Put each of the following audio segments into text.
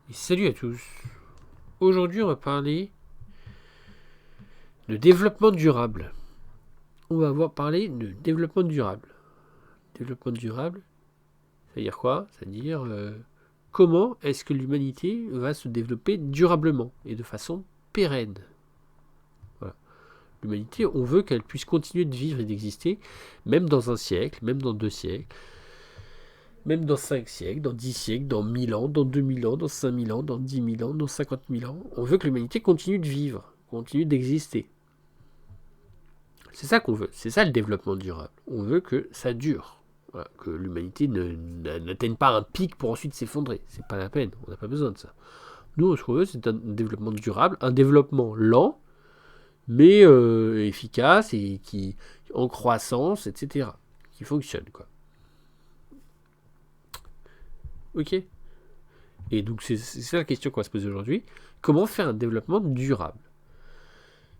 Et salut à tous. Aujourd'hui, on va parler de développement durable. On va parler de développement durable. Développement durable, c'est-à-dire quoi? C'est-à-dire comment est-ce que l'humanité va se développer durablement et de façon pérenne. Voilà. L'humanité, on veut qu'elle puisse continuer de vivre et d'exister, même dans un siècle, même dans 2 siècles, même dans 5 siècles, dans 10 siècles, dans 1000 ans, dans 2000 ans, dans 5000 ans, dans 10 000 ans, dans 50 000 ans. On veut que l'humanité continue de vivre, continue d'exister. C'est ça qu'on veut, c'est ça le développement durable. On veut que ça dure, voilà, que l'humanité n'atteigne pas un pic pour ensuite s'effondrer. C'est pas la peine, on n'a pas besoin de ça. Nous, ce qu'on veut, c'est un développement durable, un développement lent, mais efficace et qui en croissance, etc. Qui fonctionne, quoi. Ok. Et donc c'est ça la question qu'on va se poser aujourd'hui. Comment faire un développement durable?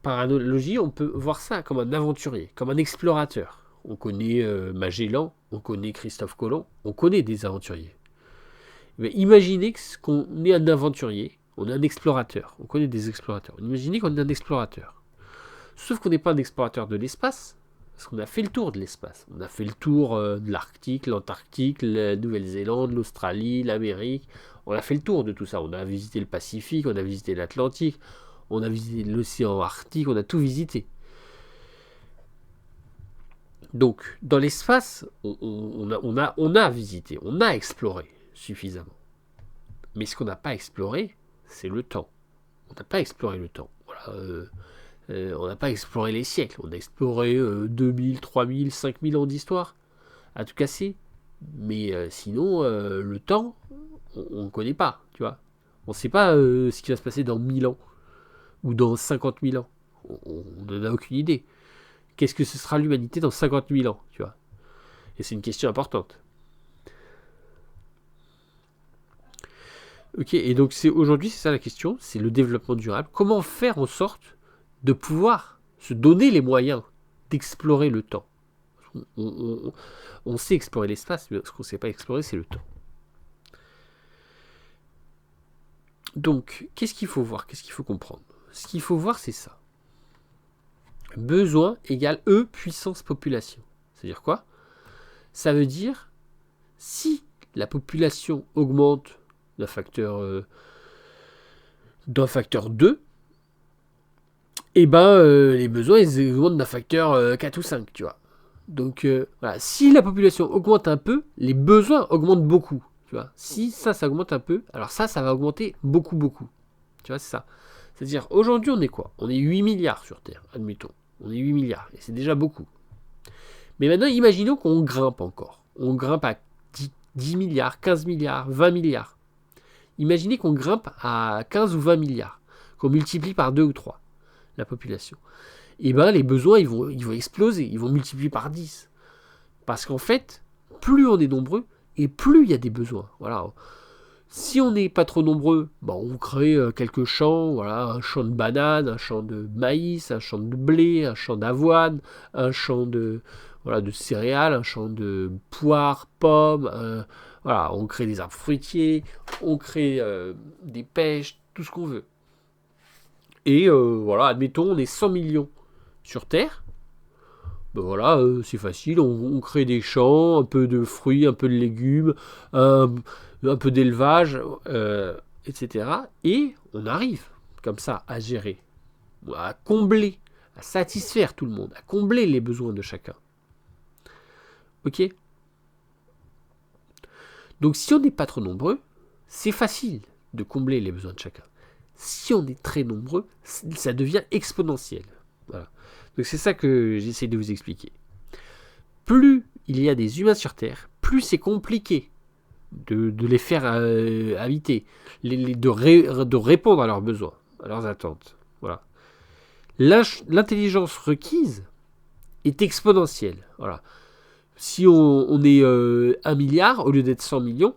Par analogie, on peut voir ça comme un aventurier, comme un explorateur. On connaît Magellan, on connaît Christophe Colomb, on connaît des aventuriers. Mais imaginez qu'on est un aventurier, on est un explorateur, on connaît des explorateurs. Imaginez qu'on est un explorateur. Sauf qu'on n'est pas un explorateur de l'espace, parce qu'on a fait le tour de l'espace. On a fait le tour de l'Arctique, l'Antarctique, la Nouvelle-Zélande, l'Australie, l'Amérique. On a fait le tour de tout ça. On a visité le Pacifique, on a visité l'Atlantique, on a visité l'océan Arctique, on a tout visité. Donc, dans l'espace, on a visité, on a exploré suffisamment. Mais ce qu'on n'a pas exploré, c'est le temps. On n'a pas exploré le temps. Voilà, on n'a pas exploré les siècles. On a exploré 2000, 3000, 5000 ans d'histoire, à tout casser. Mais sinon, le temps, on ne connaît pas, tu vois. On ne sait pas ce qui va se passer dans 1000 ans ou dans 50 000 ans. On n'en a aucune idée. Qu'est-ce que ce sera l'humanité dans 50 000 ans, tu vois? Et c'est une question importante. Ok, et donc aujourd'hui, c'est ça la question, c'est le développement durable. Comment faire en sorte de pouvoir se donner les moyens d'explorer le temps? On sait explorer l'espace, mais ce qu'on ne sait pas explorer, c'est le temps. Donc, qu'est-ce qu'il faut voir? Qu'est-ce qu'il faut comprendre? Ce qu'il faut voir, c'est ça. Besoin égale E puissance population. C'est-à-dire quoi? Ça veut dire, si la population augmente d'un facteur 2, et ben les besoins ils augmentent d'un facteur 4 ou 5, tu vois. Donc voilà, si la population augmente un peu, les besoins augmentent beaucoup, tu vois. Si ça augmente un peu, alors ça va augmenter beaucoup, beaucoup. Tu vois, c'est ça. C'est-à-dire, aujourd'hui, on est quoi? On est 8 milliards sur Terre, admettons. On est 8 milliards, et c'est déjà beaucoup. Mais maintenant, imaginons qu'on grimpe encore. On grimpe à 10 milliards, 15 milliards, 20 milliards. Imaginez qu'on grimpe à 15 ou 20 milliards, qu'on multiplie par 2 ou 3 la population. Et bien les besoins ils vont exploser, ils vont multiplier par 10. Parce qu'en fait, plus on est nombreux, et plus il y a des besoins. Voilà. Si on n'est pas trop nombreux, on crée quelques champs, voilà, un champ de bananes, un champ de maïs, un champ de blé, un champ d'avoine, un champ de céréales, un champ de poires, pommes, voilà, on crée des arbres fruitiers, on crée des pêches, tout ce qu'on veut. Et voilà, admettons, on est 100 millions sur Terre. Ben voilà, c'est facile, on crée des champs, un peu de fruits, un peu de légumes, un peu d'élevage, etc. Et on arrive, comme ça, à gérer, à combler, à satisfaire tout le monde, à combler les besoins de chacun. Ok? Donc si on n'est pas trop nombreux, c'est facile de combler les besoins de chacun. Si on est très nombreux, ça devient exponentiel. Voilà. Donc c'est ça que j'essaie de vous expliquer. Plus il y a des humains sur Terre, plus c'est compliqué de les faire habiter, de répondre à leurs besoins, à leurs attentes. Voilà. L'intelligence requise est exponentielle. Voilà. Si on est 1 milliard au lieu d'être 100 millions,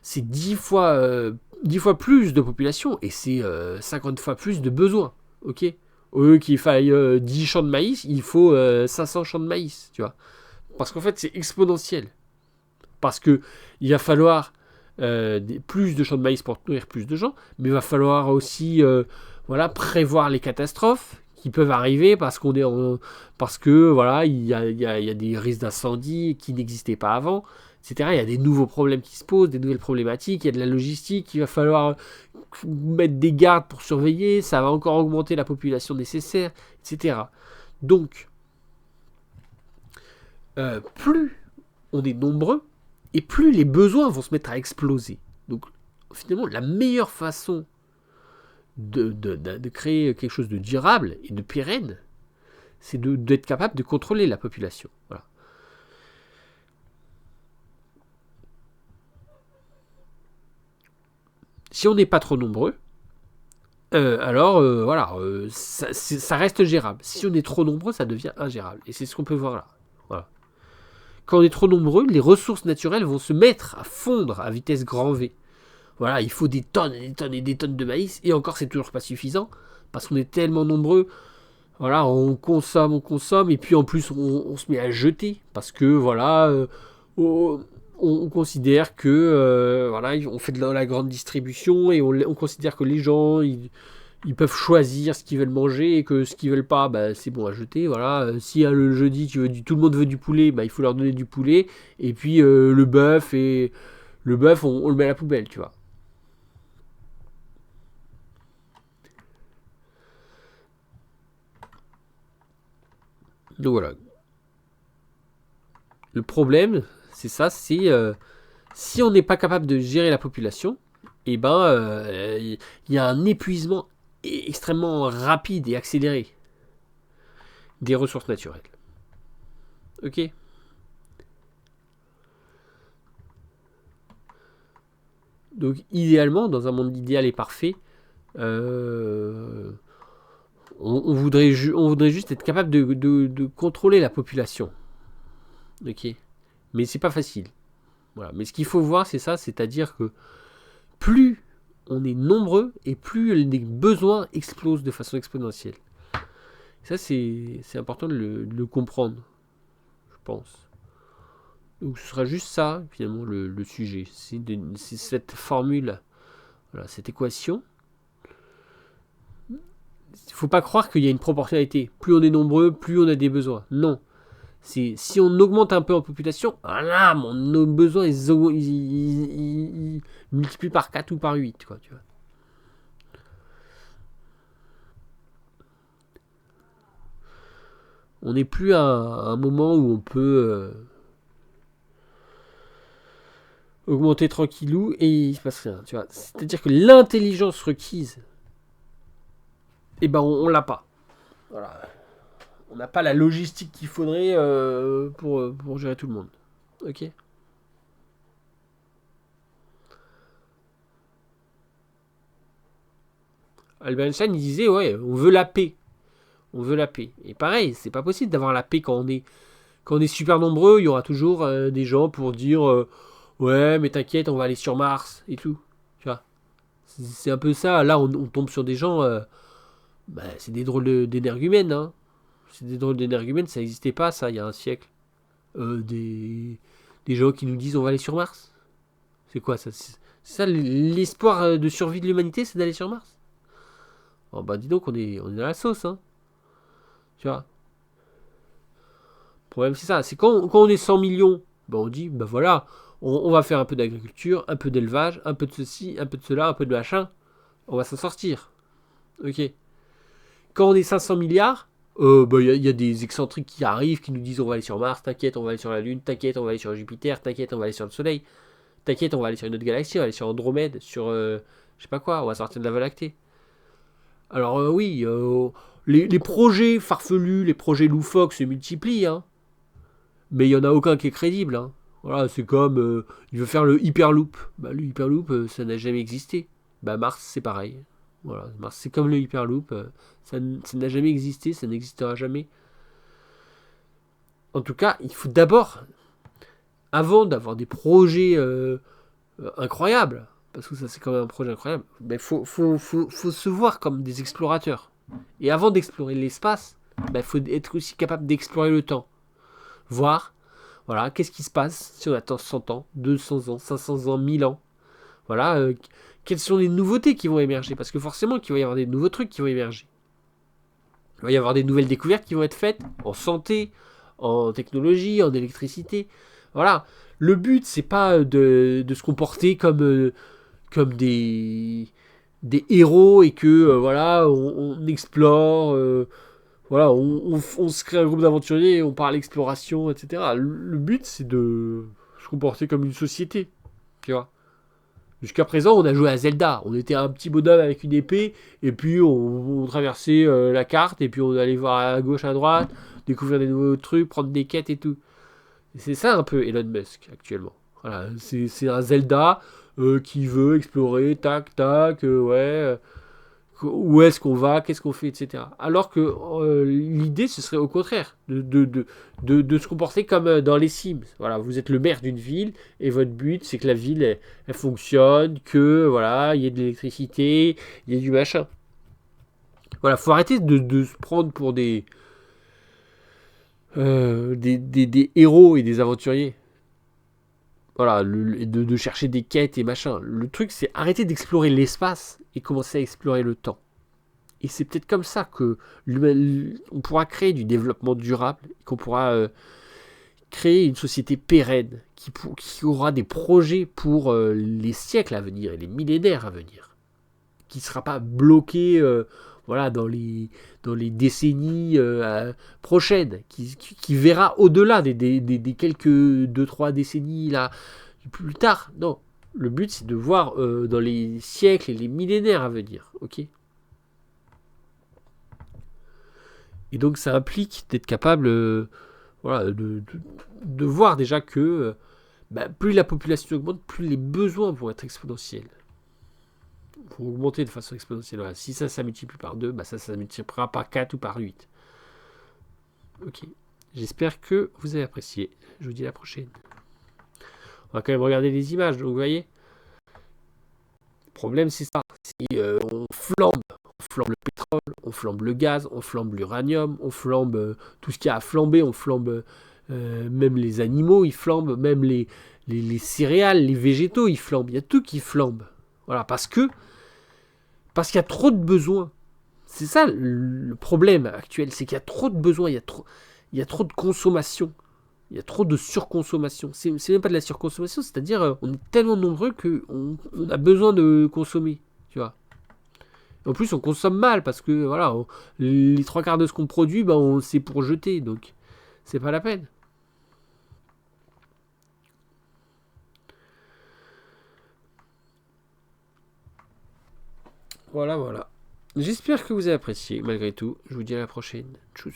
c'est 10 fois plus de population et c'est 50 fois plus de besoins. Ok? Au lieu qu'il faille 10 champs de maïs, il faut 500 champs de maïs, tu vois. Parce qu'en fait, c'est exponentiel. Parce que il va falloir plus de champs de maïs pour nourrir plus de gens, mais il va falloir aussi prévoir les catastrophes qui peuvent arriver parce que voilà, il y a des risques d'incendie qui n'existaient pas avant, etc. Il y a des nouveaux problèmes qui se posent, des nouvelles problématiques, il y a de la logistique, il va falloir mettre des gardes pour surveiller, ça va encore augmenter la population nécessaire, etc. Donc, plus on est nombreux, et plus les besoins vont se mettre à exploser. Donc, finalement, la meilleure façon de créer quelque chose de durable et de pérenne, c'est d'être capable de contrôler la population. Voilà. Si on n'est pas trop nombreux, ça reste gérable. Si on est trop nombreux, ça devient ingérable. Et c'est ce qu'on peut voir là. Voilà. Quand on est trop nombreux, les ressources naturelles vont se mettre à fondre à vitesse grand V. Voilà, il faut des tonnes et des tonnes et des tonnes de maïs, et encore c'est toujours pas suffisant, parce qu'on est tellement nombreux, voilà, on consomme, et puis en plus on se met à jeter, parce que voilà, on considère que on fait de la grande distribution, et on considère que les gens, ils peuvent choisir ce qu'ils veulent manger, et que ce qu'ils veulent pas, c'est bon à jeter, voilà. Si le jeudi tout le monde veut du poulet, il faut leur donner du poulet, et puis le bœuf, on le met à la poubelle, tu vois. Donc voilà. Le problème, c'est ça, c'est si on n'est pas capable de gérer la population, il y a un épuisement extrêmement rapide et accéléré des ressources naturelles. Ok. Donc idéalement, dans un monde idéal et parfait, on voudrait juste être capable de contrôler la population. Ok. Mais c'est pas facile. Voilà. Mais ce qu'il faut voir, c'est ça, c'est-à-dire que plus on est nombreux et plus les besoins explosent de façon exponentielle. Ça, c'est important de le comprendre, je pense. Donc ce sera juste ça, finalement, le sujet. C'est cette formule, voilà, cette équation. Il ne faut pas croire qu'il y a une proportionnalité. Plus on est nombreux, plus on a des besoins. Non. Si on augmente un peu en population, voilà, nos besoins ils multiplient par 4 ou par 8, quoi, tu vois. On n'est plus à un moment où on peut augmenter tranquillou et il se passe rien, tu vois. C'est-à-dire que l'intelligence requise, on l'a pas. Voilà. On n'a pas la logistique qu'il faudrait pour gérer tout le monde. Ok. Albert Einstein, il disait, ouais, on veut la paix. On veut la paix. Et pareil, c'est pas possible d'avoir la paix quand on est super nombreux. Il y aura toujours des gens pour dire, ouais, mais t'inquiète, on va aller sur Mars et tout. Tu vois. C'est un peu ça. Là, on tombe sur des gens, c'est des drôles d'énergumènes, hein. C'est des drôles d'énergumènes, ça n'existait pas, ça, il y a un siècle. Des gens qui nous disent on va aller sur Mars. C'est quoi ça? C'est ça l'espoir de survie de l'humanité, c'est d'aller sur Mars? Oh, dis donc, on est dans la sauce, hein. Tu vois. Le problème, c'est ça. C'est quand on est 100 millions, on dit, voilà, on va faire un peu d'agriculture, un peu d'élevage, un peu de ceci, un peu de cela, un peu de machin. On va s'en sortir. Ok. Quand on est 500 milliards, y a des excentriques qui arrivent, qui nous disent on va aller sur Mars, t'inquiète, on va aller sur la Lune, t'inquiète, on va aller sur Jupiter, t'inquiète, on va aller sur le Soleil, t'inquiète, on va aller sur une autre galaxie, on va aller sur Andromède, sur je sais pas quoi, on va sortir de la Voie lactée. Alors oui, les projets farfelus, les projets loufoques se multiplient, hein, mais il y en a aucun qui est crédible. Hein. Voilà, c'est comme il veut faire le Hyperloop. Le Hyperloop, ça n'a jamais existé. Mars, c'est pareil. Voilà, Mars, c'est comme le Hyperloop. Ça n'a jamais existé, ça n'existera jamais. En tout cas, il faut d'abord, avant d'avoir des projets incroyables, parce que ça c'est quand même un projet incroyable, faut se voir comme des explorateurs. Et avant d'explorer l'espace, faut être aussi capable d'explorer le temps. Voir, voilà, qu'est-ce qui se passe si on attend 100 ans, 200 ans, 500 ans, 1000 ans. Voilà, quelles sont les nouveautés qui vont émerger? Parce que forcément qu'il va y avoir des nouveaux trucs qui vont émerger. Il va y avoir des nouvelles découvertes qui vont être faites en santé, en technologie, en électricité. Voilà. Le but, c'est pas de se comporter comme des héros et que voilà, on explore, voilà, on se crée un groupe d'aventuriers, on part à l'exploration, etc. Le but, c'est de se comporter comme une société, tu vois. Jusqu'à présent, on a joué à Zelda. On était un petit bonhomme avec une épée, et puis on traversait la carte, et puis on allait voir à gauche, à droite, découvrir des nouveaux trucs, prendre des quêtes et tout. Et c'est ça un peu Elon Musk actuellement. Voilà, c'est un Zelda qui veut explorer, tac, tac, ouais, où est-ce qu'on va, qu'est-ce qu'on fait, etc. Alors que l'idée, ce serait au contraire, de se comporter comme dans les Sims. Voilà, vous êtes le maire d'une ville, et votre but, c'est que la ville, elle fonctionne, que, voilà, il y ait de l'électricité, il y ait du machin. Voilà, faut arrêter de se prendre pour des héros et des aventuriers. Voilà, de chercher des quêtes et machin. Le truc, c'est arrêter d'explorer l'espace et commencer à explorer le temps. Et c'est peut-être comme ça que on pourra créer du développement durable, qu'on pourra créer une société pérenne qui aura des projets pour les siècles à venir et les millénaires à venir, qui ne sera pas bloqué voilà, dans les décennies prochaines, qui verra au-delà des quelques 2-3 décennies là, plus tard. Non, le but c'est de voir dans les siècles et les millénaires à venir, ok. Et donc ça implique d'être capable voilà, de voir déjà que plus la population augmente, plus les besoins vont être exponentiels. Vont augmenter de façon exponentielle. Voilà. Si ça multiplie par 2, ça multipliera par 4 ou par 8. Ok. J'espère que vous avez apprécié. Je vous dis à la prochaine. On va quand même regarder les images. Donc vous voyez, le problème c'est ça. Si on flambe le pétrole, on flambe le gaz, on flambe l'uranium, on flambe tout ce qui a à flamber, on flambe même les animaux, ils flambent, même les céréales, les végétaux, ils flambent. Il y a tout qui flambe. Voilà, parce qu'il y a trop de besoins. C'est ça le problème actuel, c'est qu'il y a trop de besoins, il y a trop de consommation, il y a trop de surconsommation. C'est même pas de la surconsommation, c'est-à-dire on est tellement nombreux qu'on a besoin de consommer, tu vois. En plus, on consomme mal parce que voilà, les trois quarts de ce qu'on produit, c'est pour jeter, donc c'est pas la peine. Voilà, voilà. J'espère que vous avez apprécié, malgré tout. Je vous dis à la prochaine. Tchuss.